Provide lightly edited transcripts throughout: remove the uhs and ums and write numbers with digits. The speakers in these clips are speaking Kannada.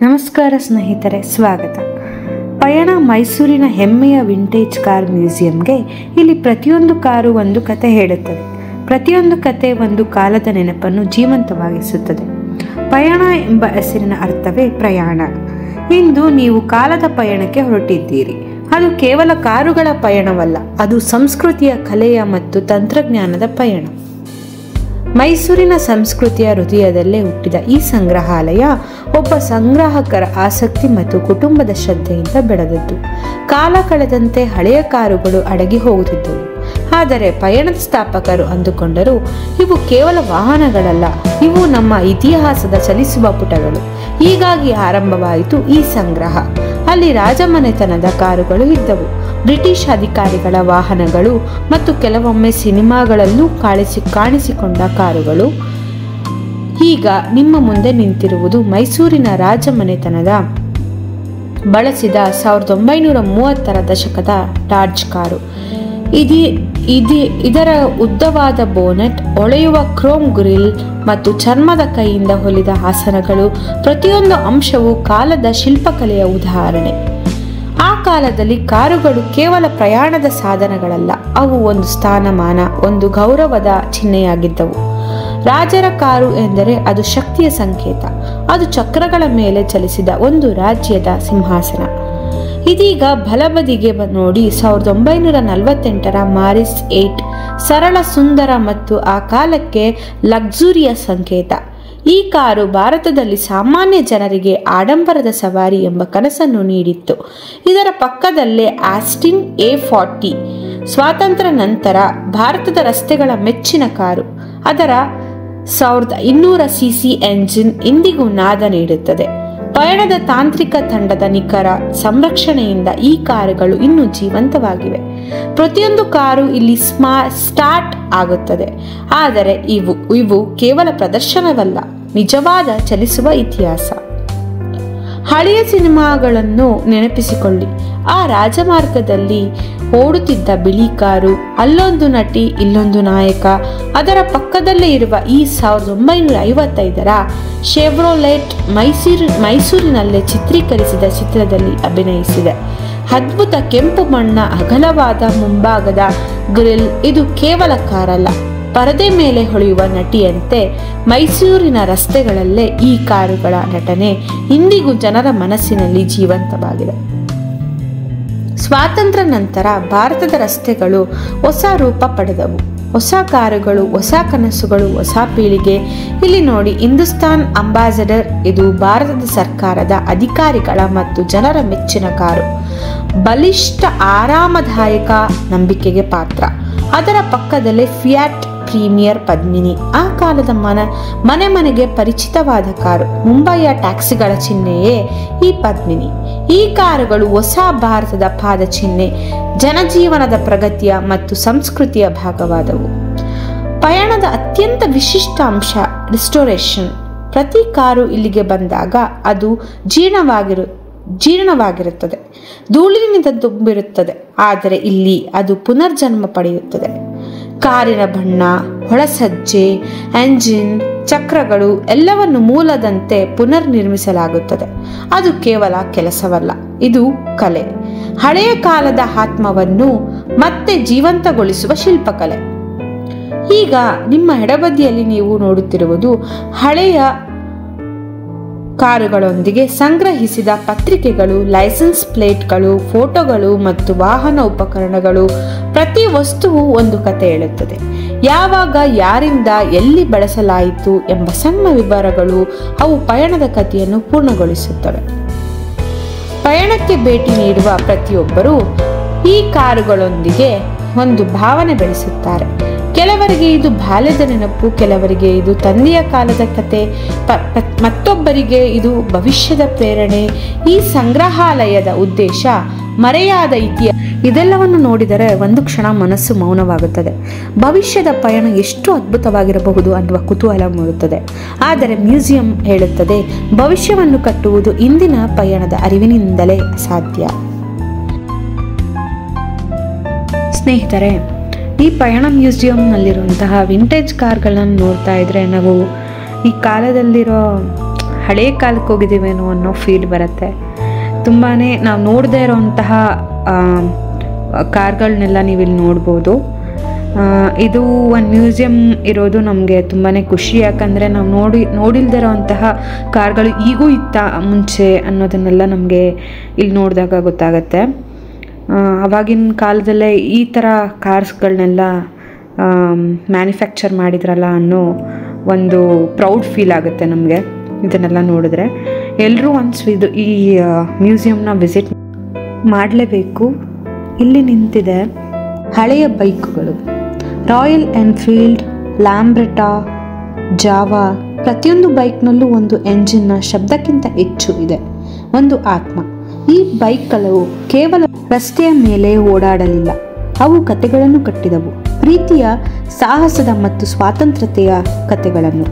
ನಮಸ್ಕಾರ ಸ್ನೇಹಿತರೆ, ಸ್ವಾಗತ. ಪಯಣ ಮೈಸೂರಿನ ಹೆಮ್ಮೆಯ ವಿಂಟೇಜ್ ಕಾರ್ ಮ್ಯೂಸಿಯಂಗೆ. ಇಲ್ಲಿ ಪ್ರತಿಯೊಂದು ಕಾರು ಒಂದು ಕತೆ ಹೇಳುತ್ತದೆ. ಪ್ರತಿಯೊಂದು ಕತೆ ಒಂದು ಕಾಲದ ನೆನಪನ್ನು ಜೀವಂತವಾಗಿಸುತ್ತದೆ. ಪಯಣ ಎಂಬ ಹೆಸರಿನ ಅರ್ಥವೇ ಪ್ರಯಾಣ. ಇಂದು ನೀವು ಕಾಲದ ಪಯಣಕ್ಕೆ ಹೊರಟಿದ್ದೀರಿ. ಅದು ಕೇವಲ ಕಾರುಗಳ ಪಯಣವಲ್ಲ, ಅದು ಸಂಸ್ಕೃತಿಯ, ಕಲೆಯ ಮತ್ತು ತಂತ್ರಜ್ಞಾನದ ಪಯಣ. ಮೈಸೂರಿನ ಸಂಸ್ಕೃತಿಯ ಹೃದಯದಲ್ಲೇ ಹುಟ್ಟಿದ ಈ ಸಂಗ್ರಹಾಲಯ ಒಬ್ಬ ಸಂಗ್ರಾಹಕರ ಆಸಕ್ತಿ ಮತ್ತು ಕುಟುಂಬದ ಶ್ರದ್ಧೆಯಿಂದ ಬೆಳೆದದ್ದು. ಕಾಲ ಕಳೆದಂತೆ ಹಳೆಯ ಕಾರುಗಳು ಅಡಗಿ ಹೋಗುತ್ತಿದ್ದವು. ಆದರೆ ಪಯಣದ ಸ್ಥಾಪಕರು ಅಂದುಕೊಂಡರು, ಇವು ಕೇವಲ ವಾಹನಗಳಲ್ಲ, ಇವು ನಮ್ಮ ಇತಿಹಾಸದ ಚಲಿಸುವ ಪುಟಗಳು. ಹೀಗಾಗಿ ಆರಂಭವಾಯಿತು ಈ ಸಂಗ್ರಹ. ಅಲ್ಲಿ ರಾಜಮನೆತನದ ಕಾರುಗಳು ಇದ್ದವು, ಬ್ರಿಟಿಷ್ ಅಧಿಕಾರಿಗಳ ವಾಹನಗಳು ಮತ್ತು ಕೆಲವೊಮ್ಮೆ ಸಿನಿಮಾಗಳಲ್ಲೂ ಕಾಣಿಸಿಕೊಂಡ ಕಾರುಗಳು. ಈಗ ನಿಮ್ಮ ಮುಂದೆ ನಿಂತಿರುವುದು ಮೈಸೂರಿನ ರಾಜಮನೆತನದ ಬಳಸಿದ 1930ರ ದಶಕದ ಡಾಡ್ಜ್ ಕಾರು. ಇದರ ಉದ್ದವಾದ ಬೋನೆಟ್, ಹೊಳೆಯುವ ಕ್ರೋಮ್ ಗ್ರಿಲ್ ಮತ್ತು ಚರ್ಮದ ಕೈಯಿಂದ ಹೊಲಿದ ಆಸನಗಳು, ಪ್ರತಿಯೊಂದು ಅಂಶವೂ ಕಾಲದ ಶಿಲ್ಪಕಲೆಯ ಉದಾಹರಣೆ. ಆ ಕಾಲದಲ್ಲಿ ಕಾರುಗಳು ಕೇವಲ ಪ್ರಯಾಣದ ಸಾಧನಗಳಲ್ಲ, ಅವು ಒಂದು ಸ್ಥಾನಮಾನ, ಒಂದು ಗೌರವದ ಚಿಹ್ನೆಯಾಗಿದ್ದವು. ರಾಜರ ಕಾರು ಎಂದರೆ ಅದು ಶಕ್ತಿಯ ಸಂಕೇತ. ಅದು ಚಕ್ರಗಳ ಮೇಲೆ ಚಲಿಸಿದ ಒಂದು ರಾಜ್ಯದ ಸಿಂಹಾಸನ. ಇದೀಗ ಬಲಬದಿಗೆ ನೋಡಿ 1948ರ ಮಾರಿಸ್ 8 ಸರಳ, ಸುಂದರ ಮತ್ತು ಆ ಕಾಲಕ್ಕೆ ಲಕ್ಸುರಿಯ ಸಂಕೇತ. ಈ ಕಾರು ಭಾರತದಲ್ಲಿ ಸಾಮಾನ್ಯ ಜನರಿಗೆ ಆಡಂಬರದ ಸವಾರಿ ಎಂಬ ಕನಸನ್ನು ನೀಡಿತ್ತು. ಇದರ ಪಕ್ಕದಲ್ಲೇ ಆಸ್ಟಿನ್ A40 ಸ್ವಾತಂತ್ರ್ಯ ನಂತರ ಭಾರತದ ರಸ್ತೆಗಳ ಮೆಚ್ಚಿನ ಕಾರು. ಅದರ 1200cc ಎಂಜಿನ್ ಇಂದಿಗೂ ನಾದ ನೀಡುತ್ತದೆ. ಪಯಣದ ತಾಂತ್ರಿಕ ತಂಡದ ನಿಖರ ಸಂರಕ್ಷಣೆಯಿಂದ ಈ ಕಾರುಗಳು ಇನ್ನೂ ಜೀವಂತವಾಗಿವೆ. ಪ್ರತಿಯೊಂದು ಕಾರು ಇಲ್ಲಿ ಸ್ಟಾರ್ಟ್ ಆಗುತ್ತದೆ. ಆದರೆ ಇವು ಕೇವಲ ಪ್ರದರ್ಶನವಲ್ಲ, ನಿಜವಾದ ಚಲಿಸುವ ಇತಿಹಾಸ. ಹಳೆಯ ಸಿನಿಮಾಗಳನ್ನು ನೆನಪಿಸಿಕೊಳ್ಳಿ. ಆ ರಾಜಮಾರ್ಗದಲ್ಲಿ ಓಡುತ್ತಿದ್ದ ಬಿಳಿ ಕಾರು, ಅಲ್ಲೊಂದು ನಟಿ, ಇಲ್ಲೊಂದು ನಾಯಕ. ಅದರ ಪಕ್ಕದಲ್ಲೇ ಇರುವ ಈ 1955ರ ಶೆವ್ರೋಲೆಟ್ ಮೈಸೂರಿನಲ್ಲೇ ಚಿತ್ರೀಕರಿಸಿದ ಚಿತ್ರದಲ್ಲಿ ಅಭಿನಯಿಸಿದೆ. ಅದ್ಭುತ ಕೆಂಪು ಬಣ್ಣ, ಅಗಲವಾದ ಮುಂಭಾಗದ ಗ್ರಿಲ್. ಇದು ಕೇವಲ ಕಾರಲ್ಲ, ಪರದೆ ಮೇಲೆ ಹೊಳೆಯುವ ನಟಿಯಂತೆ ಮೈಸೂರಿನ ರಸ್ತೆಗಳಲ್ಲೇ ಈ ಕಾರುಗಳ ನಟನೆ ಇಂದಿಗೂ ಜನರ ಮನಸ್ಸಿನಲ್ಲಿ ಜೀವಂತವಾಗಿದೆ. ಸ್ವಾತಂತ್ರ್ಯ ನಂತರ ಭಾರತದ ರಸ್ತೆಗಳು ಹೊಸ ರೂಪ ಪಡೆದವು. ಹೊಸ ಕಾರುಗಳು, ಹೊಸ ಕನಸುಗಳು, ಹೊಸ ಪೀಳಿಗೆ. ಇಲ್ಲಿ ನೋಡಿ, ಹಿಂದೂಸ್ತಾನ್ ಅಂಬಾಸಡರ್. ಇದು ಭಾರತದ ಸರ್ಕಾರದ ಅಧಿಕಾರಿಗಳ ಮತ್ತು ಜನರ ಮೆಚ್ಚಿನ ಕಾರು. ಬಲಿಷ್ಠ, ಆರಾಮದಾಯಕ, ನಂಬಿಕೆಗೆ ಪಾತ್ರ. ಅದರ ಪಕ್ಕದಲ್ಲೇ ಫಿಯಾಟ್ ಪ್ರೀಮಿಯರ್ ಪದ್ಮಿನಿ, ಆ ಕಾಲದ ಮನೆಗೆ ಪರಿಚಿತವಾದ ಕಾರು. ಮುಂಬಯಿಯ ಟ್ಯಾಕ್ಸಿಗಳ ಚಿಹ್ನೆಯೇ ಈ ಪದ್ಮಿನಿ. ಈ ಕಾರುಗಳು ಹೊಸ ಭಾರತದ ಪಾದ ಚಿಹ್ನೆ, ಜನಜೀವನದ ಪ್ರಗತಿಯ ಮತ್ತು ಸಂಸ್ಕೃತಿಯ ಭಾಗವಾದವು. ಪಯಣದ ಅತ್ಯಂತ ವಿಶಿಷ್ಟ ಅಂಶ ರಿಸ್ಟೋರೇಷನ್. ಪ್ರತಿ ಕಾರು ಇಲ್ಲಿಗೆ ಬಂದಾಗ ಅದು ಜೀರ್ಣವಾಗಿರುತ್ತದೆ, ಧೂಳಿನಿಂದ ತುಂಬಿರುತ್ತದೆ. ಆದರೆ ಇಲ್ಲಿ ಅದು ಪುನರ್ಜನ್ಮ ಪಡೆಯುತ್ತದೆ. ಕಾರಿನ ಬಣ್ಣ, ಒಳಸಜ್ಜೆ, ಎಂಜಿನ್, ಚಕ್ರಗಳು ಎಲ್ಲವನ್ನು ಮೂಲದಂತೆ ಪುನರ್ನಿರ್ಮಿಸಲಾಗುತ್ತದೆ. ಅದು ಕೇವಲ ಕೆಲಸವಲ್ಲ, ಇದು ಕಲೆ. ಹಳೆಯ ಕಾಲದ ಆತ್ಮವನ್ನು ಮತ್ತೆ ಜೀವಂತಗೊಳಿಸುವ ಶಿಲ್ಪಕಲೆ. ಈಗ ನಿಮ್ಮ ಎಡಬದಿಯಲ್ಲಿ ನೀವು ನೋಡುತ್ತಿರುವುದು ಹಳೆಯ ಕಾರುಗಳೊಂದಿಗೆ ಸಂಗ್ರಹಿಸಿದ ಪತ್ರಿಕೆಗಳು, ಲೈಸೆನ್ಸ್ ಪ್ಲೇಟ್ಗಳು, ಫೋಟೋಗಳು ಮತ್ತು ವಾಹನ ಉಪಕರಣಗಳು. ಪ್ರತಿ ವಸ್ತುವು ಒಂದು ಕತೆ ಹೇಳುತ್ತದೆ. ಯಾವಾಗ, ಯಾರಿಂದ, ಎಲ್ಲಿ ಬಳಸಲಾಯಿತು ಎಂಬ ಸಣ್ಣ ವಿವರಗಳು ಅವು ಪಯಣದ ಕಥೆಯನ್ನು ಪೂರ್ಣಗೊಳಿಸುತ್ತವೆ. ಪಯಣಕ್ಕೆ ಭೇಟಿ ನೀಡುವ ಪ್ರತಿಯೊಬ್ಬರೂ ಈ ಕಾರುಗಳೊಂದಿಗೆ ಒಂದು ಭಾವನೆ ಬೆಳೆಸುತ್ತಾರೆ. ಕೆಲವರಿಗೆ ಇದು ಬಾಲ್ಯದ ನೆನಪು, ಕೆಲವರಿಗೆ ಇದು ತಂದೆಯ ಕಾಲದ ಕತೆ, ಮತ್ತೊಬ್ಬರಿಗೆ ಇದು ಭವಿಷ್ಯದ ಪ್ರೇರಣೆ. ಈ ಸಂಗ್ರಹಾಲಯದ ಉದ್ದೇಶ ಮರೆಯಾದ ಇತಿಹಾಸ. ಇದೆಲ್ಲವನ್ನು ನೋಡಿದರೆ ಒಂದು ಕ್ಷಣ ಮನಸ್ಸು ಮೌನವಾಗುತ್ತದೆ. ಭವಿಷ್ಯದ ಪಯಣ ಎಷ್ಟು ಅದ್ಭುತವಾಗಿರಬಹುದು ಅನ್ನುವ ಕುತೂಹಲ ಮೂಡುತ್ತದೆ. ಆದರೆ ಮ್ಯೂಸಿಯಂ ಹೇಳುತ್ತದೆ, ಭವಿಷ್ಯವನ್ನು ಕಟ್ಟುವುದು ಇಂದಿನ ಪಯಣದ ಅರಿವಿನಿಂದಲೇ ಸಾಧ್ಯ. ಸ್ನೇಹಿತರೆ, ಈ ಪಯಣ ಮ್ಯೂಸಿಯಂನಲ್ಲಿರುವಂತಹ ವಿಂಟೇಜ್ ಕಾರ್ಗಳನ್ನು ನೋಡ್ತಾ ಇದ್ರೆ ನಾವು ಈ ಕಾಲದಲ್ಲಿರೋ ಹಳೆಯ ಕಾಲಕ್ಕೆ ಹೋಗಿದ್ದೀವೇನೋ ಅನ್ನೋ ಫೀಲ್ ಬರುತ್ತೆ. ತುಂಬಾ ನಾವು ನೋಡದೇ ಇರೋವಂತಹ ಕಾರ್ಗಳನ್ನೆಲ್ಲ ನೀವಿಲ್ಲಿ ನೋಡ್ಬೋದು. ಇದು ಒಂದು ಮ್ಯೂಸಿಯಂ ಇರೋದು ನಮಗೆ ತುಂಬಾ ಖುಷಿ. ಯಾಕಂದರೆ ನಾವು ನೋಡಿಲ್ದೇ ಇರೋವಂತಹ ಕಾರ್ಗಳು ಈಗೂ ಇತ್ತ ಮುಂಚೆ ಅನ್ನೋದನ್ನೆಲ್ಲ ನಮಗೆ ಇಲ್ಲಿ ನೋಡಿದಾಗ ಗೊತ್ತಾಗತ್ತೆ. ಆವಾಗಿನ ಕಾಲದಲ್ಲೇ ಈ ಥರ ಕಾರ್ಸ್ಗಳನ್ನೆಲ್ಲ ಮ್ಯಾನುಫ್ಯಾಕ್ಚರ್ ಮಾಡಿದ್ರಲ್ಲ ಅನ್ನೋ ಒಂದು ಪ್ರೌಡ್ ಫೀಲ್ ಆಗುತ್ತೆ ನಮಗೆ ಇದನ್ನೆಲ್ಲ ನೋಡಿದ್ರೆ. ಎಲ್ಲರೂ ಇದು ಈ ಮ್ಯೂಸಿಯಂನ ವಿಸಿಟ್ ಮಾಡಲೇಬೇಕು. ಇಲ್ಲಿ ನಿಂತಿದೆ ಹಳೆಯ ಬೈಕುಗಳು. ರಾಯಲ್ ಎನ್ಫೀಲ್ಡ್, ಲ್ಯಾಂಬ್ರೆಟಾ, ಜಾವಾ, ಪ್ರತಿಯೊಂದು ಬೈಕ್ನಲ್ಲೂ ಒಂದು ಎಂಜಿನ್ನ ಶಬ್ದಕ್ಕಿಂತ ಹೆಚ್ಚು ಇದೆ, ಒಂದು ಆತ್ಮ. ಈ ಬೈಕ್ಗಳು ಕೇವಲ ರಸ್ತೆಯ ಮೇಲೆ ಓಡಾಡಲಿಲ್ಲ, ಅವು ಕತೆಗಳನ್ನು ಕಟ್ಟಿದವು, ಪ್ರೀತಿಯ, ಸಾಹಸದ ಮತ್ತು ಸ್ವಾತಂತ್ರ್ಯತೆಯ ಕತೆಗಳನ್ನು.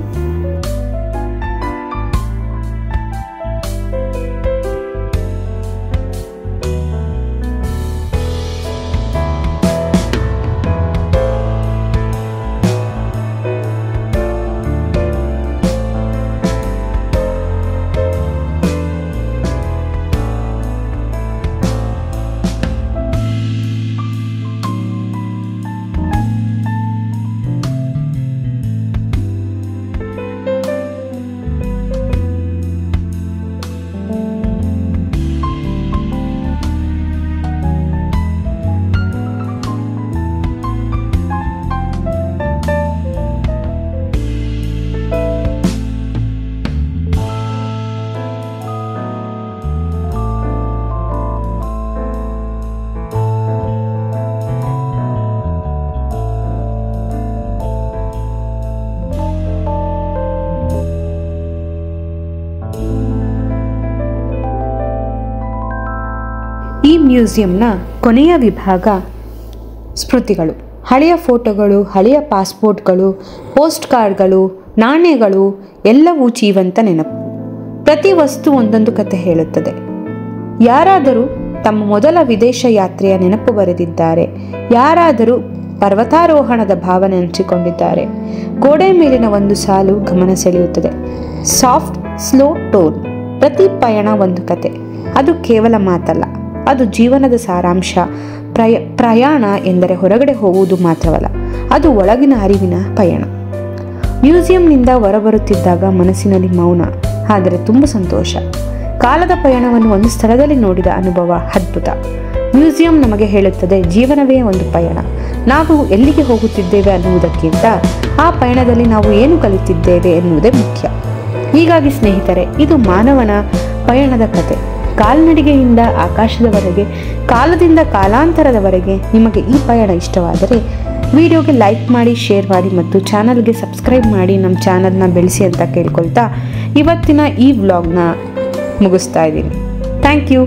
ಈ ಮ್ಯೂಸಿಯಂನ ಕೊನೆಯ ವಿಭಾಗ ಸ್ಮೃತಿಗಳು. ಹಳೆಯ ಫೋಟೋಗಳು, ಹಳೆಯ ಪಾಸ್ಪೋರ್ಟ್ಗಳು, ಪೋಸ್ಟ್ ಕಾರ್ಡ್ಗಳು, ನಾಣ್ಯಗಳು ಎಲ್ಲವೂ ಜೀವಂತ ನೆನಪು. ಪ್ರತಿ ವಸ್ತು ಒಂದೊಂದು ಕತೆ ಹೇಳುತ್ತದೆ. ಯಾರಾದರೂ ತಮ್ಮ ಮೊದಲ ವಿದೇಶ ಯಾತ್ರೆಯ ನೆನಪು ಬರೆದಿದ್ದಾರೆ, ಯಾರಾದರೂ ಪರ್ವತಾರೋಹಣದ ಭಾವನೆ ಹಂಚಿಕೊಂಡಿದ್ದಾರೆ. ಗೋಡೆ ಮೇಲಿನ ಒಂದು ಸಾಲು ಗಮನ ಸೆಳೆಯುತ್ತದೆ. Soft slow tone. ಪ್ರತಿ ಪಯಣ ಒಂದು ಕತೆ. ಅದು ಕೇವಲ ಮಾತಲ್ಲ, ಅದು ಜೀವನದ ಸಾರಾಂಶ. ಪ್ರಯಾಣ ಎಂದರೆ ಹೊರಗಡೆ ಹೋಗುವುದು ಮಾತ್ರವಲ್ಲ, ಅದು ಒಳಗಿನ ಅರಿವಿನ ಪಯಣ. ಮ್ಯೂಸಿಯಂನಿಂದ ಹೊರಬರುತ್ತಿದ್ದಾಗ ಮನಸ್ಸಿನಲ್ಲಿ ಮೌನ, ಆದರೆ ತುಂಬ ಸಂತೋಷ. ಕಾಲದ ಪಯಣವನ್ನು ಒಂದು ಸ್ಥಳದಲ್ಲಿ ನೋಡಿದ ಅನುಭವ ಅದ್ಭುತ. ಮ್ಯೂಸಿಯಂ ನಮಗೆ ಹೇಳುತ್ತದೆ, ಜೀವನವೇ ಒಂದು ಪಯಣ. ನಾವು ಎಲ್ಲಿಗೆ ಹೋಗುತ್ತಿದ್ದೇವೆ ಅನ್ನುವುದಕ್ಕಿಂತ ಆ ಪಯಣದಲ್ಲಿ ನಾವು ಏನು ಕಲಿತಿದ್ದೇವೆ ಎನ್ನುವುದೇ ಮುಖ್ಯ. ಹೀಗಾಗಿ ಸ್ನೇಹಿತರೆ, ಇದು ಮಾನವನ ಪಯಣದ ಕತೆ. ಕಾಲ್ನಡಿಗೆಯಿಂದ ಆಕಾಶದವರೆಗೆ, ಕಾಲದಿಂದ ಕಾಲಾಂತರದವರೆಗೆ. ನಿಮಗೆ ಈ ಪಯಣ ಇಷ್ಟವಾದರೆ ವಿಡಿಯೋಗೆ ಲೈಕ್ ಮಾಡಿ, ಶೇರ್ ಮಾಡಿ ಮತ್ತು ಚಾನಲ್ಗೆ ಸಬ್ಸ್ಕ್ರೈಬ್ ಮಾಡಿ ನಮ್ಮ ಚಾನಲ್ನ ಬೆಳೆಸಿ ಅಂತ ಕೇಳ್ಕೊಳ್ತಾ ಇವತ್ತಿನ ಈ ವ್ಲಾಗ್ನ ಮುಗಿಸ್ತಾ ಇದ್ದೀನಿ. Thank you.